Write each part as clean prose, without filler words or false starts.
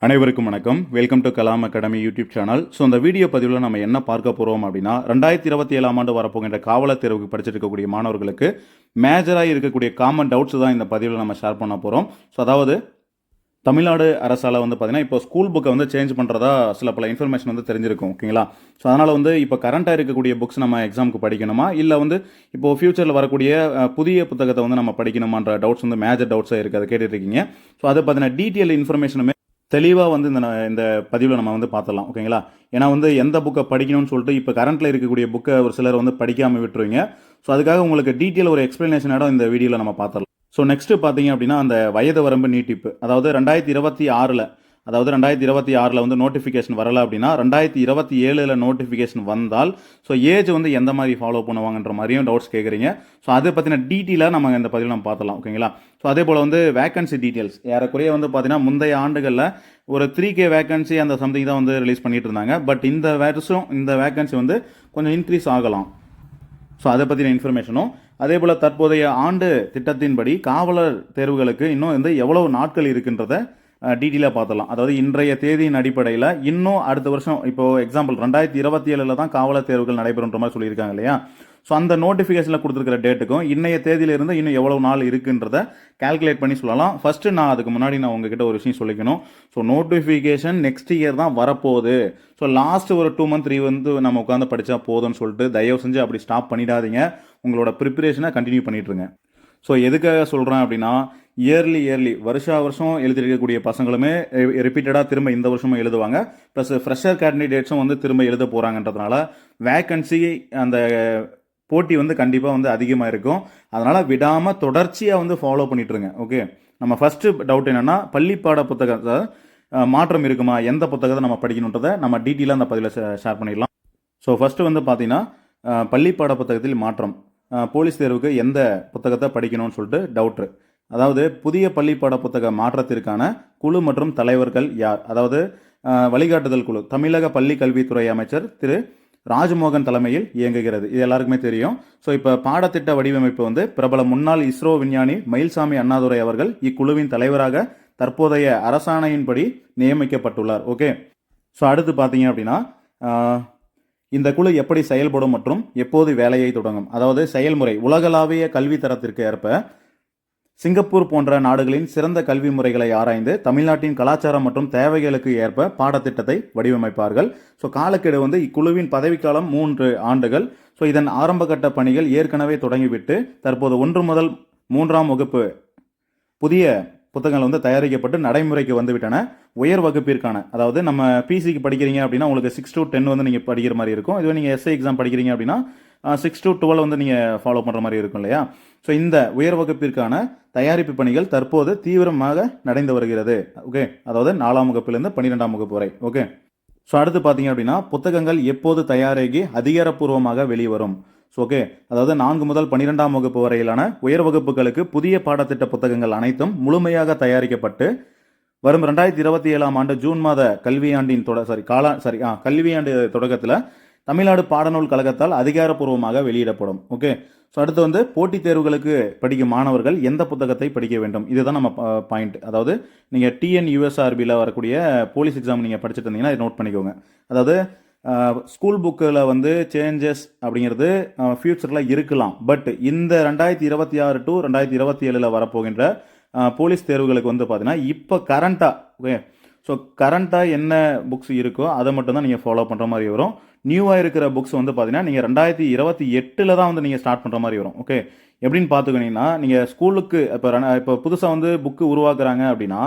அனைவருக்கும் வணக்கம். Welcome to Kalam academy YouTube channel. இந்த வீடியோ பதிவில் நம்ம என்ன பார்க்க போகிறோம் அப்படின்னா 2027ஆம் ஆண்டு வரப்போகின்ற காவலர் தேர்வுக்கு படிச்சுட்டு இருக்கக்கூடிய மாணவர்களுக்கு மேஜராக இருக்கக்கூடிய காமன் டவுட்ஸ் தான் இந்த பதிவில் நம்ம ஷேர் பண்ண போகிறோம். அதாவது தமிழ்நாடு அரசால் பார்த்தீங்கன்னா இப்போ ஸ்கூல் புக்கை சேஞ்ச் பண்ணுறதா சில பல இன்ஃபர்மேஷன் தெரிஞ்சிருக்கும். ஓகேங்களா? அதனால் இப்போ கரண்ட்டாக இருக்கக்கூடிய புக்ஸ் நம்ம எக்ஸாமுக்கு படிக்கணுமா, இல்லை இப்போ ஃபியூச்சரில் வரக்கூடிய புதிய புத்தகத்தை நம்ம படிக்கணுமான்ற டவுட்ஸ் மேஜர் டவுட்ஸாக இருக்குது. அதை கேட்டுட்ருக்கீங்க. அதை பார்த்தீங்கன்னா டீட்டெயில் இன்ஃபர்மேஷனுமே தெளிவாக இந்த பதிவில் நம்ம பார்த்துடலாம். ஓகேங்களா? ஏன்னா எந்த புக்கை படிக்கணும்னு சொல்லிட்டு இப்போ கரண்ட்டில் இருக்கக்கூடிய புக்கை ஒரு சிலர் படிக்காமல் விட்டுருவீங்க. அதுக்காக உங்களுக்கு டீட்டெயில் ஒரு எக்ஸ்ப்ளனேஷனோட இந்த வீடியோவில் நம்ம பார்த்துடலாம். நெக்ஸ்ட்டு பார்த்தீங்க அப்படின்னா அந்த வயது வரம்பு நீட்டிப்பு, அதாவது 2026 நோட்டிஃபிகேஷன் வரலை அப்படின்னா 2027 நோட்டிஃபிகேஷன் வந்தால் ஏஜ் எந்த மாதிரி ஃபாலோ பண்ணுவாங்கன்ற மாதிரியும் டவுட்ஸ் கேட்குறீங்க. அதை பற்றின டீட்டெயிலாக நம்ம இந்த பதிவில் நம்ம பார்த்துலாம். ஓகேங்களா? அதே போல் வேகன்சி டீட்டெயில்ஸ் ஏறக்குறைய பார்த்தீங்கன்னா முந்தைய ஆண்டுகளில் ஒரு 3K வேகன்சி அந்த சம்திங் தான் ரிலீஸ் பண்ணிட்டு இருந்தாங்க. பட் இந்த வருஷம் இந்த வேகன்சி கொஞ்சம் இன்க்ரீஸ் ஆகலாம். அதை பற்றின இன்ஃபர்மேஷனும், அதே போல் தற்போதைய ஆண்டு திட்டத்தின்படி காவலர் தேர்வுகளுக்கு இன்னும் எவ்வளவு நாட்கள் இருக்குன்றதை டீட்டெயிலாக பார்த்துலாம். அதாவது இன்றைய தேதியின் அடிப்படையில் இன்னும் அடுத்த வருஷம் இப்போது எக்ஸாம்பிள் 2027 தான் காவலர் தேர்வுகள் நடைபெறுன்ற மாதிரி சொல்லியிருக்காங்க இல்லையா? அந்த நோட்டிஃபிகேஷனில் கொடுத்துருக்கிற டேட்டுக்கும் இன்னைய தேதியிலிருந்து இன்னும் எவ்வளோ நாள் இருக்குன்றதை கால்குலேட் பண்ணி சொல்லலாம். ஃபஸ்ட்டு நான் அதுக்கு முன்னாடி உங்ககிட்ட ஒரு விஷயம் சொல்லிக்கணும். நோட்டிஃபிகேஷன் நெக்ஸ்ட் இயர் தான் வரப்போகுது. லாஸ்ட் ஒரு 2 month 3 நம்ம உட்காந்து படித்தா போதும்னு சொல்லிட்டு தயவு செஞ்சு அப்படி ஸ்டாப் பண்ணிடாதீங்க. உங்களோட ப்ரிப்பரேஷனை கண்டினியூ பண்ணிட்டுருங்க. எதுக்காக சொல்கிறேன் அப்படின்னா இயர்லி வருஷம் எழுதிருக்கக்கூடிய பசங்களுமே ரிப்பீட்டடாக திரும்ப இந்த வருஷமும் எழுதுவாங்க. ப்ளஸ் ஃப்ரெஷர் கேண்டிடேட்ஸும் திரும்ப எழுத போகிறாங்கன்றதுனால வேக்கன்சி அந்த போட்டி கண்டிப்பாக அதிகமாக இருக்கும். அதனால் விடாமல் தொடர்ச்சியாக ஃபாலோ பண்ணிட்டுருங்க. ஓகே, நம்ம ஃபஸ்ட்டு டவுட் என்னென்னா பள்ளிப்பாட புத்தகத்தை மாற்றம் இருக்குமா, எந்த புத்தகத்தை நம்ம படிக்கணுன்றதை நம்ம டீட்டெயிலாக அந்த பதிவில் ஷேர் பண்ணிடலாம். ஃபஸ்ட்டு பார்த்தீங்கன்னா பள்ளிப்பாட புத்தகத்தில் மாற்றம், போலீஸ் தேர்வுக்கு எந்த புத்தகத்தை படிக்கணும்னு சொல்லிட்டு டவுட்ரு. அதாவது புதிய பள்ளிப்பாட புத்தக மாற்றத்திற்கான குழு மற்றும் தலைவர்கள் யார்? அதாவது வழிகாட்டுதல் குழு தமிழக பள்ளி கல்வித்துறை அமைச்சர் திரு ராஜ்மோகன் தலைமையில் இயங்குகிறது. இது எல்லாருக்குமே தெரியும். இப்போ பாடத்திட்ட வடிவமைப்பு பிரபல முன்னாள் இஸ்ரோ விஞ்ஞானி மயில்சாமி அண்ணாதுரை அவர்கள் இக்குழுவின் தலைவராக தற்போதைய அரசாணையின்படி நியமிக்கப்பட்டுள்ளார். ஓகே, அடுத்து பார்த்தீங்க அப்படின்னா இந்த குழு எப்படி செயல்படும் மற்றும் எப்போது வேலையை தொடங்கும்? அதாவது செயல்முறை உலகளாவிய கல்வி தரத்திற்கு ஏற்ப சிங்கப்பூர் போன்ற நாடுகளின் சிறந்த கல்வி முறைகளை ஆராய்ந்து தமிழ்நாட்டின் கலாச்சாரம் மற்றும் தேவைகளுக்கு ஏற்ப பாடத்திட்டத்தை வடிவமைப்பார்கள். காலக்கெடு இக்குழுவின் பதவிக்காலம் 3 ஆண்டுகள். இதன் ஆரம்பகட்ட பணிகள் ஏற்கனவே தொடங்கிவிட்டு தற்போது 1 முதல் 3ஆம் வகுப்பு புதிய புத்தகங்கள் தயாரிக்கப்பட்டு நடைமுறைக்கு வந்துவிட்டன. உயர் வகுப்பிற்கான, அதாவது நம்ம பிசிக்கு படிக்கிறீங்க அப்படின்னா உங்களுக்கு 6 to 10 நீங்கள் படிக்கிற மாதிரி இருக்கும். இதுவே நீங்கள் எஸ்ஐ எக்ஸாம் படிக்கிறீங்க அப்படின்னா 6 to 12 நீங்கள் ஃபாலோ பண்ணுற மாதிரி இருக்கும் இல்லையா? இந்த உயர் வகுப்பிற்கான தயாரிப்பு பணிகள் தற்போது தீவிரமாக நடந்து வருகிறது. ஓகே, அதாவது 4ஆம் வகுப்பிலிருந்து 12ஆம் வகுப்பு வரை. ஓகே, அடுத்து பார்த்தீங்க அப்படின்னா புத்தகங்கள் எப்போது தயாராகி அதிகாரப்பூர்வமாக வெளிவரும்? ஓகே, அதாவது 4 முதல் 12ஆம் வகுப்பு வரையிலான உயர் வகுப்புகளுக்கு புதிய பாடத்திட்ட புத்தகங்கள் அனைத்தும் முழுமையாக தயாரிக்கப்பட்டு வரும் 2027ஆம் ஆண்டு ஜூன் மாத கல்வியாண்டின் கல்வியாண்டு தொடக்கத்தில் தமிழ்நாடு பாடநூல் கழகத்தால் அதிகாரப்பூர்வமாக வெளியிடப்படும். ஓகே, அடுத்து போட்டித் தேர்வுகளுக்கு படிக்கும் மாணவர்கள் எந்த புத்தகத்தை படிக்க வேண்டும்? இதுதான் நம்ம பாயிண்ட். அதாவது நீங்கள் TNUSRBயில் வரக்கூடிய போலீஸ் எக்ஸாம் நீங்கள் படிச்சுட்டு இருந்தீங்கன்னா இதை நோட் பண்ணிக்கோங்க. அதாவது ஸ்கூல் புக்கில் சேஞ்சஸ் அப்படிங்கிறது ஃபியூச்சரில் இருக்கலாம். பட் இந்த 2026 to 2027 வரப்போகின்ற போலீஸ் தேர்வுகளுக்கு பார்த்தீங்கன்னா இப்போ கரண்ட்டாக, ஓகே, கரண்ட்டாக என்ன புக்ஸ் இருக்கோ அதை மட்டும் தான் நீங்கள் ஃபாலோ பண்ணுற மாதிரி வரும். நியூவாக இருக்கிற புக்ஸ் பார்த்தீங்கன்னா நீங்கள் 2028 தான் நீங்கள் ஸ்டார்ட் பண்ணுற மாதிரி வரும். ஓகே, எப்படின்னு பார்த்துக்கிட்டிங்கன்னா நீங்கள் ஸ்கூலுக்கு இப்போ புதுசாக புக்கு உருவாக்குறாங்க அப்படின்னா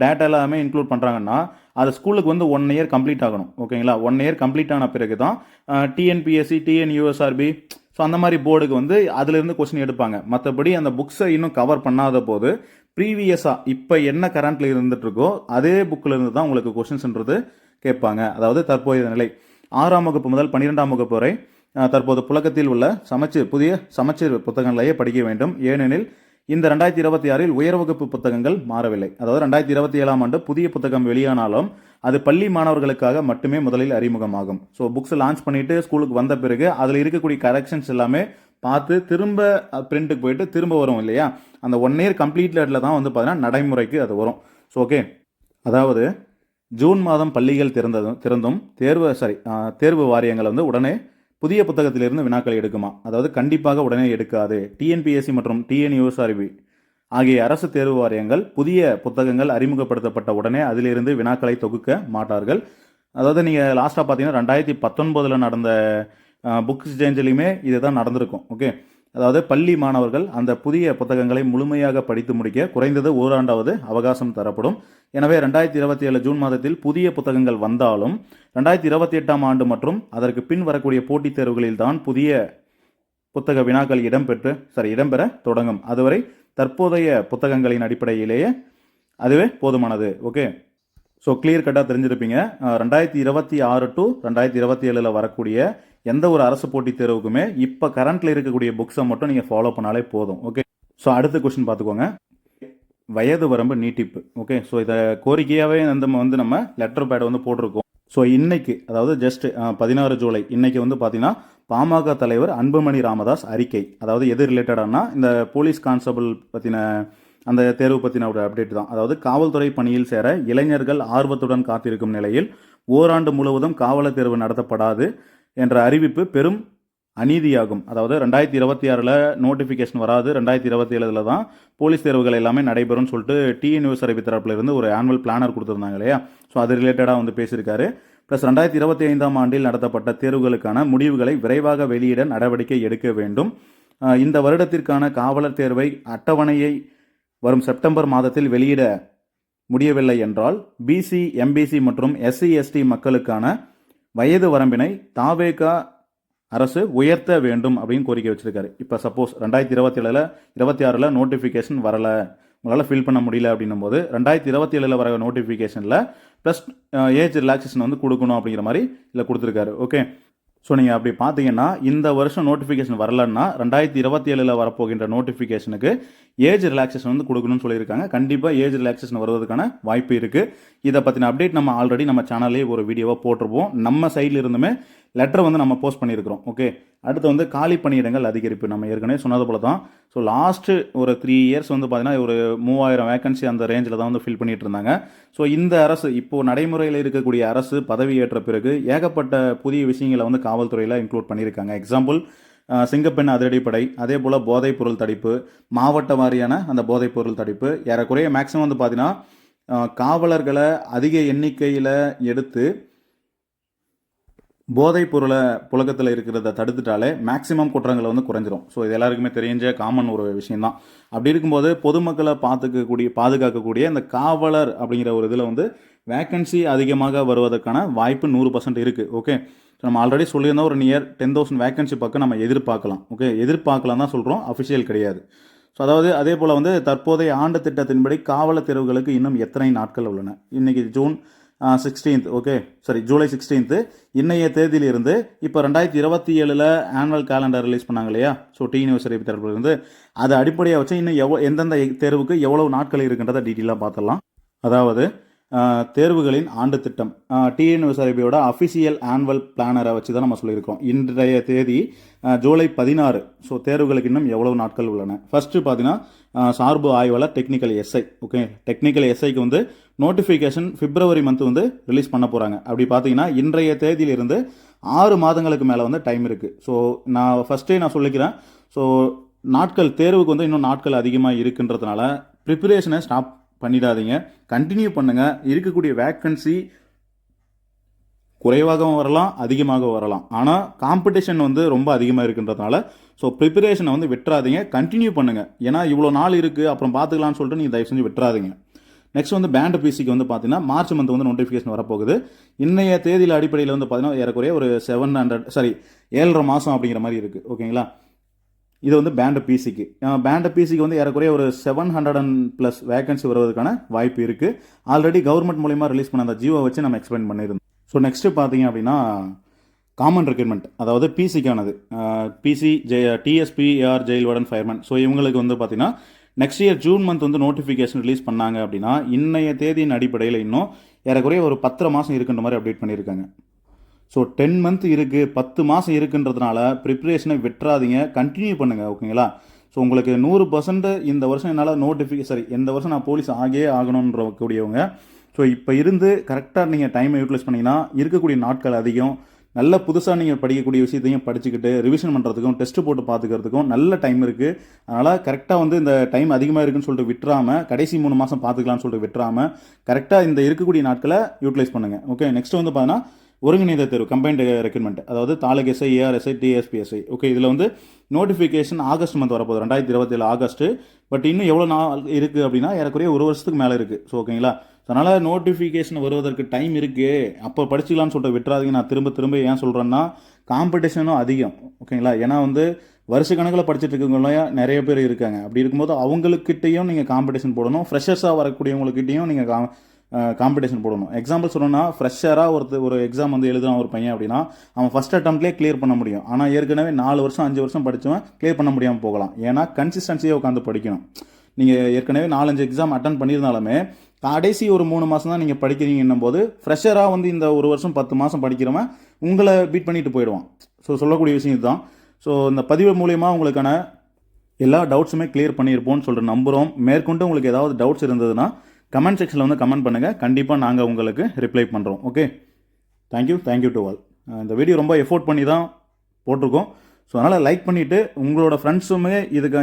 டேட்டா எல்லாமே இன்க்ளூட் பண்ணுறாங்கன்னா அது ஸ்கூலுக்கு 1 year கம்ப்ளீட் ஆகணும். ஓகேங்களா? 1 year கம்ப்ளீட் ஆன பிறகு தான் TNPSC TNUSRB அந்த மாதிரி போர்டுக்கு அதிலிருந்து கொஸ்டின் எடுப்பாங்க. மற்றபடி அந்த புக்ஸை இன்னும் கவர் பண்ணாத போது ப்ரீவியஸாக இப்போ என்ன கரண்ட்டில் இருந்துட்டு இருக்கோ அதே புக்கில் இருந்து தான் உங்களுக்கு கொஸ்டின்ஸ்ன்றது கேட்பாங்க. அதாவது தற்போதைய நிலை 6ஆம் வகுப்பு முதல் 12ஆம் வகுப்பு வரை தற்போது புழக்கத்தில் உள்ள புதிய சமச்சீர் புத்தகங்களையே படிக்க வேண்டும். ஏனெனில் இந்த 2026 உயர் வகுப்பு புத்தகங்கள் மாறவில்லை. அதாவது 2027ஆம் ஆண்டு புதிய புத்தகம் வெளியானாலும் அது பள்ளி மாணவர்களுக்காக மட்டுமே முதலில் அறிமுகமாகும். புக்ஸ் லான்ச் பண்ணிட்டு ஸ்கூலுக்கு வந்த பிறகு அதில் இருக்கக்கூடிய கரெக்ஷன்ஸ் எல்லாமே பார்த்து திரும்ப பிரிண்ட்டுக்கு போயிட்டு திரும்ப வரும் இல்லையா? அந்த 1 year கம்ப்ளீட்டடில் தான் பார்த்தீங்கன்னா நடைமுறைக்கு அது வரும். ஓகே, அதாவது ஜூன் மாதம் பள்ளிகள் திறந்தும் தேர்வு வாரியங்கள் வந்து உடனே புதிய புத்தகத்திலிருந்து வினாக்களை எடுக்குமா? அதாவது கண்டிப்பாக உடனே எடுக்காது. டிஎன்பிஎஸ்சி மற்றும் டிஎன்யூஎஸ்ஆர்பி ஆகிய அரசு தேர்வு வாரியங்கள் புதிய புத்தகங்கள் அறிமுகப்படுத்தப்பட்ட உடனே அதிலிருந்து வினாக்களை தொகுக்க மாட்டார்கள். அதாவது நீங்கள் லாஸ்ட்டாக பார்த்தீங்கன்னா 2019 நடந்த புக்ஸ் சேஞ்சிலையுமே இதுதான் நடந்திருக்கும். ஓகே, அதாவது பள்ளி மாணவர்கள் அந்த புதிய புத்தகங்களை முழுமையாக படித்து முடிக்க குறைந்தது ஓராண்டாவது அவகாசம் தரப்படும். எனவே 2027 ஜூன் மாதத்தில் புதிய புத்தகங்கள் வந்தாலும் 2028 ஆண்டு மற்றும் அதற்கு பின் வரக்கூடிய போட்டித் தேர்வுகளில் தான் புதிய புத்தக வினாக்கள் இடம்பெற தொடங்கும். அதுவரை தற்போதைய புத்தகங்களின் அடிப்படையிலேயே அதுவே போதுமானது. ஓகே, ஸோ கிளியர் கட்டாக தெரிஞ்சிருப்பீங்க. 2026 டு 2027 வரக்கூடிய எந்த ஒரு அரசு போட்டித் தேர்வுக்குமே இப்போ கரண்ட்டில் இருக்கக்கூடிய புக்ஸை மட்டும் நீங்கள் ஃபாலோ பண்ணாலே போதும். ஓகே, ஸோ அடுத்த கொஸ்டின் பார்த்துக்கோங்க. வயது வரம்பு நீட்டிப்பு. ஓகே, ஸோ இதை கோரிக்கையாகவே நம்ம லெட்டர் பேட் வந்து போட்டிருக்கோம். ஸோ இன்னைக்கு, அதாவது ஜஸ்ட் 16 ஜூலை இன்னைக்கு வந்து பார்த்தீங்கன்னா பாமக தலைவர் அன்புமணி ராமதாஸ் அறிக்கை, அதாவது எது ரிலேட்டடானா இந்த போலீஸ் கான்ஸ்டபிள் பற்றின அந்த தேர்வு பற்றின ஒரு அப்டேட் தான். அதாவது காவல்துறை பணியில் சேர இளைஞர்கள் ஆர்வத்துடன் காத்திருக்கும் நிலையில் ஓராண்டு முழுவதும் காவலர் தேர்வு நடத்தப்படாது என்ற அறிவிப்பு பெரும் அநீதியாகும். அதாவது 2026 நோட்டிஃபிகேஷன் வராது, 2027 தான் போலீஸ் தேர்வுகள் எல்லாமே நடைபெறும்னு சொல்லிட்டு டிஎன்யூஎஸ்ஆர்பி தரப்புல இருந்து ஒரு ஆனுவல் பிளானர் கொடுத்துருந்தாங்க இல்லையா? ஸோ அது ரிலேட்டடாக வந்து பேசியிருக்காரு. ப்ளஸ் 2025 ஆண்டில் நடத்தப்பட்ட தேர்வுகளுக்கான முடிவுகளை விரைவாக வெளியிட நடவடிக்கை எடுக்க வேண்டும். இந்த வருடத்திற்கான காவலர் தேர்வை அட்டவணையை வரும் செப்டம்பர் மாதத்தில் வெளியிட முடியவில்லை என்றால் பிசி, எம்பிசி மற்றும் எஸ்சி, எஸ்டி மக்களுக்கான வயது வரம்பினை தாவேகா அரசு உயர்த்த வேண்டும் அப்படின்னு கோரிக்கை வச்சிருக்காரு. இப்போ சப்போஸ் 2026 நோட்டிஃபிகேஷன் வரலை, உங்களால் ஃபில் பண்ண முடியல அப்படின்னும் போது 2027 வர நோட்டிஃபிகேஷனில் ப்ளஸ் ஏஜ் ரிலாக்ஸேஷன் வந்து கொடுக்கணும் அப்படிங்கிற மாதிரி இதில் கொடுத்துருக்காரு. ஓகே, ஸோ நீங்கள் அப்படி பார்த்தீங்கன்னா இந்த வருஷம் நோட்டிஃபிகேஷன் வரலன்னா 2027 வரப்போகின்ற நோட்டிஃபிகேஷனுக்கு ஏஜ் ரிலாக்ஸேஷன் வந்து கொடுக்கணும்னு சொல்லியிருக்காங்க. கண்டிப்பாக ஏஜ் ரிலாக்ஸேஷன் வருவதற்கான வாய்ப்பு இருக்குது. இதை பற்றின அப்டேட் நம்ம ஆல்ரெடி நம்ம சேனல்லேயே ஒரு வீடியோவாக போட்டிருப்போம். நம்ம சைடில் இருந்துமே லெட்டர் வந்து நம்ம போஸ்ட் பண்ணியிருக்கிறோம். ஓகே, அடுத்து வந்து காலி பணியிடங்கள் அதிகரிப்பு. நம்ம ஏற்கனவே சொன்னது போல தான். ஸோ லாஸ்ட்டு ஒரு 3 இயர்ஸ் வந்து பார்த்தீங்கன்னா ஒரு 3000 வேகன்சி அந்த ரேஞ்சில் தான் வந்து ஃபில் பண்ணிட்டு இருந்தாங்க. ஸோ இந்த அரசு இப்போது நடைமுறையில் இருக்கக்கூடிய அரசு பதவியேற்ற பிறகு ஏகப்பட்ட புதிய விஷயங்களை வந்து காவல்துறையில் இன்க்ளூட் பண்ணியிருக்காங்க. எக்ஸாம்பிள் சிங்கப்பெண் அதிரடிப்படை, அதே போல் போதைப்பொருள் தடுப்பு, மாவட்ட வாரியான அந்த போதைப்பொருள் தடுப்பு, ஏறக்குறைய மேக்ஸிமம் வந்து பார்த்தீங்கன்னா காவலர்களை அதிக எண்ணிக்கையில் எடுத்து போதைப் பொருளை புழக்கத்தில் இருக்கிறத தடுத்துட்டாலே மேக்ஸிமம் குற்றங்களை வந்து குறைஞ்சிரும். ஸோ இது எல்லாருக்குமே தெரிஞ்ச காமன் ஒரு விஷயம்தான். அப்படி இருக்கும்போது பொதுமக்களை பாதுகாக்கக்கூடிய இந்த காவலர் அப்படிங்கிற ஒரு இதில் வந்து வேக்கன்சி அதிகமாக வருவதற்கான வாய்ப்பு 100% இருக்குது. ஓகே, ஸோ நம்ம ஆல்ரெடி சொல்லியிருந்தோம் ஒரு நியர் 10,000 வேக்கன்சி பக்கம் நம்ம எதிர்பார்க்கலாம். ஓகே, எதிர்பார்க்கலாம் தான் சொல்கிறோம், அஃபிஷியல் கிடையாது. ஸோ அதாவது அதே போல் வந்து தற்போதைய ஆண்டு திட்டத்தின்படி காவலர் தேர்வுகளுக்கு இன்னும் எத்தனை நாட்கள் உள்ளன? இன்றைக்கி June 16th. Okay, July 16th இன்னைய தேதியிலிருந்து இப்போ 2027 ஆனுவல் கேலண்டர் ரிலீஸ் பண்ணாங்க இல்லையா? ஸோ டிஎன்யூஎஸ்ஆர்பி தரப்புலேருந்து அதை அடிப்படையாக வச்சு இன்னும் எந்தெந்த தேர்வுக்கு எவ்வளவு நாட்கள் இருக்குன்றதை டீட்டெயிலாக பார்த்துடலாம். அதாவது தேர்வுகளின் ஆண்டு திட்டம் டிஎன்யூஎஸ்ஆர்பியோட அஃபிஷியல் ஆனுவல் பிளானரை வச்சு தான் நம்ம சொல்லியிருக்கோம். இன்றைய தேதி ஜூலை 16. ஸோ தேர்வுகளுக்கு இன்னும் எவ்வளவு நாட்கள் உள்ளன? ஃபர்ஸ்ட்டு பார்த்தீங்கன்னா சார்பு ஆய்வாளர் டெக்னிக்கல் எஸ்ஐ. ஓகே, டெக்னிக்கல் எஸ்ஐக்கு வந்து நோட்டிஃபிகேஷன் பிப்ரவரி மந்த் வந்து ரிலீஸ் பண்ண போகிறாங்க. அப்படி பார்த்தீங்கன்னா இன்றைய தேதியிலிருந்து 6 மாதங்களுக்கு மேலே வந்து டைம் இருக்குது. ஸோ நான் சொல்லிக்கிறேன். ஸோ நாட்கள் தேர்வுக்கு வந்து இன்னும் நாட்கள் அதிகமாக இருக்குன்றதுனால ப்ரிப்பரேஷனை ஸ்டாப் பண்ணிடாதீங்க, கண்டினியூ பண்ணுங்கள். இருக்கக்கூடிய வேக்கன்சி குறைவாகவும் வரலாம், அதிகமாகவும் வரலாம். ஆனால் காம்படிஷன் வந்து ரொம்ப அதிகமாக இருக்குன்றதுனால ஸோ ப்ரிப்பரேஷனை வந்து விட்டுறாதீங்க, கண்டினியூ பண்ணுங்கள். ஏன்னா இவ்வளோ நாள் இருக்குது அப்புறம் பார்த்துக்கலான்னு சொல்லிட்டு நீங்கள் தயவு செஞ்சு விட்டுறாதீங்க. நெக்ஸ்ட் வந்து பேண்ட் பிசிக்கு வந்து பார்த்தீங்கன்னா மார்ச் மந்த் வந்து நோட்டிஃபிகேஷன் வரப்போகுது. இன்னைய தேதியில் அடிப்படையில் வந்து பார்த்தீங்கன்னா ஏறக்குறைய ஒரு 7.5 மாதம் அப்படிங்கிற மாதிரி இருக்குது. ஓகேங்களா, இது வந்து பேண்ட் பிசிக்கு வந்து ஏறக்குறைய ஒரு 700+ வேகன்சி வருவதற்கான வாய்ப்பு இருக்குது. ஆல்ரெடி கவர்மெண்ட் மூலிமா ரிலீஸ் பண்ண அந்த ஜியோ வச்சு நம்ம எக்ஸ்பிளைன் பண்ணியிருந்தோம். ஸோ நெக்ஸ்ட்டு பார்த்தீங்க அப்படின்னா காமன் ரெக்ரூட்மெண்ட், அதாவது பிசிக்கானது டிஎஸ்பிஆர் ஜெயில் வார்டன் ஃபயர்மேன். ஸோ இவங்களுக்கு வந்து பார்த்தீங்கன்னா நெக்ஸ்ட் இயர் ஜூன் மந்த் வந்து நோட்டிஃபிகேஷன் ரிலீஸ் பண்ணாங்க அப்படின்னா இன்னைய தேதியின் அடிப்படையில் இன்னும் ஏறக்குறைய ஒரு 10 மாதம் இருக்குன்ற மாதிரி அப்டேட் பண்ணியிருக்காங்க. ஸோ 10 மந்த் இருக்குது, 10 மாதம் இருக்குன்றதுனால ப்ரிப்ரேஷனை விட்டுறாதீங்க, கண்டினியூ பண்ணுங்கள். ஓகேங்களா, ஸோ உங்களுக்கு 100% இந்த வருஷம் என்னால் எந்த வருஷம் நான் போலீஸ் ஆகணுன்ற கூடியவங்க ஸோ இப்போ இருந்து கரெக்டாக நீங்கள் டைமை யூட்டிலைஸ் பண்ணிங்கன்னா இருக்கக்கூடிய நாட்கள் அதிகம். நல்ல புதுசாக நீங்கள் படிக்கக்கூடிய விஷயத்தையும் படிச்சுக்கிட்டு ரிவிஷன் பண்ணுறதுக்கும் டெஸ்ட் போட்டு பார்த்துக்கிறதுக்கும் நல்ல டைம் இருக்குது. அதனால் கரெக்டாக வந்து இந்த டைம் அதிகமாக இருக்குன்னு சொல்லிட்டு விட்டுறாமல், கடைசி 3 மாதம் பார்த்துக்கலாம்னு சொல்லிட்டு விட்டுறாமல் கரெக்டாக இந்த இருக்கக்கூடிய நாட்களை யூட்டிலைஸ் பண்ணுங்கள். ஓகே, நெக்ஸ்ட் வந்து பார்த்தீங்கன்னா ஒருங்கிணைந்த தேர்வு, கம்பைன்டு ரெக்ரூட்மெண்ட், அதாவது தாலுக் எஸ்ஐ, ஏஆர்எஸ்ஐ, டிஎஸ்பிஎஸ்ஐ. ஓகே, இதில் வந்து நோட்டிஃபிகேஷன் ஆகஸ்ட் மந்த் வரப்போகுது, 2027 ஆகஸ்ட்டு. பட் இன்னும் எவ்வளோ நாள் இருக்குது அப்படின்னா ஏறக்குறைய 1 வருஷத்துக்கு மேலே இருக்குது. ஸோ ஓகேங்களா, ஸோ அதனால் நோட்டிஃபிகேஷன் வருவதற்கு டைம் இருக்குது, அப்போ படிச்சிக்கலாம்னு சொல்லிட்டு விட்டுறாதீங்க. நான் திரும்ப திரும்ப ஏன் சொல்கிறேன்னா காம்படிஷனும் அதிகம். ஓகேங்களா, ஏன்னா வந்து வருஷக்கணக்கில் படிச்சுட்டு இருக்கவங்களாம் நிறைய பேர் இருக்காங்க. அப்படி இருக்கும்போது அவங்களுக்கிட்டையும் நீங்கள் காம்படிஷன் போடணும், ஃப்ரெஷர்ஸாக வரக்கூடியவங்கக்கிட்டையும் நீங்கள் காம்படிஷன் போடணும். எக்ஸாம்பிள் சொல்லணும்னா ஃப்ரெஷராக ஒரு எக்ஸாம் வந்து எழுதுறான் ஒரு பையன் அப்படின்னா அவன் ஃபஸ்ட் அட்டம்ப்ட்லேயே கிளியர் பண்ண முடியும். ஆனால் ஏற்கனவே 4 வருஷம் 5 வருஷம் படித்தவன் கிளியர் பண்ண முடியாமல் போகலாம். ஏன்னா கன்சிஸ்டன்சியாக உட்காந்து படிக்கணும். நீங்கள் ஏற்கனவே 4-5 எக்ஸாம் அட்டன் பண்ணியிருந்தாலுமே கடைசி ஒரு 3 மாதம் தான் நீங்கள் படிக்கிறீங்கன்னும் போது ஃப்ரெஷராக வந்து இந்த 1 வருஷம் 10 மாதம் படிக்கிறவன் உங்களை பீட் பண்ணிட்டு போயிடுவான். ஸோ சொல்லக்கூடிய விஷயம் இதுதான். ஸோ இந்த பதிவு மூலயமா உங்களுக்கான எல்லா டவுட்ஸுமே கிளியர் பண்ணியிருப்போம்னு சொல்லிட்டு நம்புகிறோம். மேற்கொண்டு உங்களுக்கு ஏதாவது டவுட்ஸ் இருந்ததுன்னா கமெண்ட் செக்ஷனில் வந்து கமெண்ட் பண்ணுங்கள். கண்டிப்பாக நாங்கள் உங்களுக்கு ரிப்ளை பண்ணுறோம். Okay, thank you to all. இந்த வீடியோ ரொம்ப எஃபோர்ட் பண்ணி தான் போட்டிருக்கோம். ஸோ அதனால் லைக் பண்ணிவிட்டு உங்களோட ஃப்ரெண்ட்ஸுமே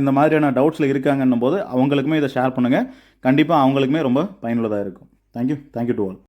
இந்த மாதிரியான டவுட்ஸில் இருக்காங்கன்னும் போது அவங்களுக்குமே இதை ஷேர் பண்ணுங்கள். கண்டிப்பாக அவங்களுக்குமே ரொம்ப பயனுள்ளதாக இருக்கும். Thank you to all.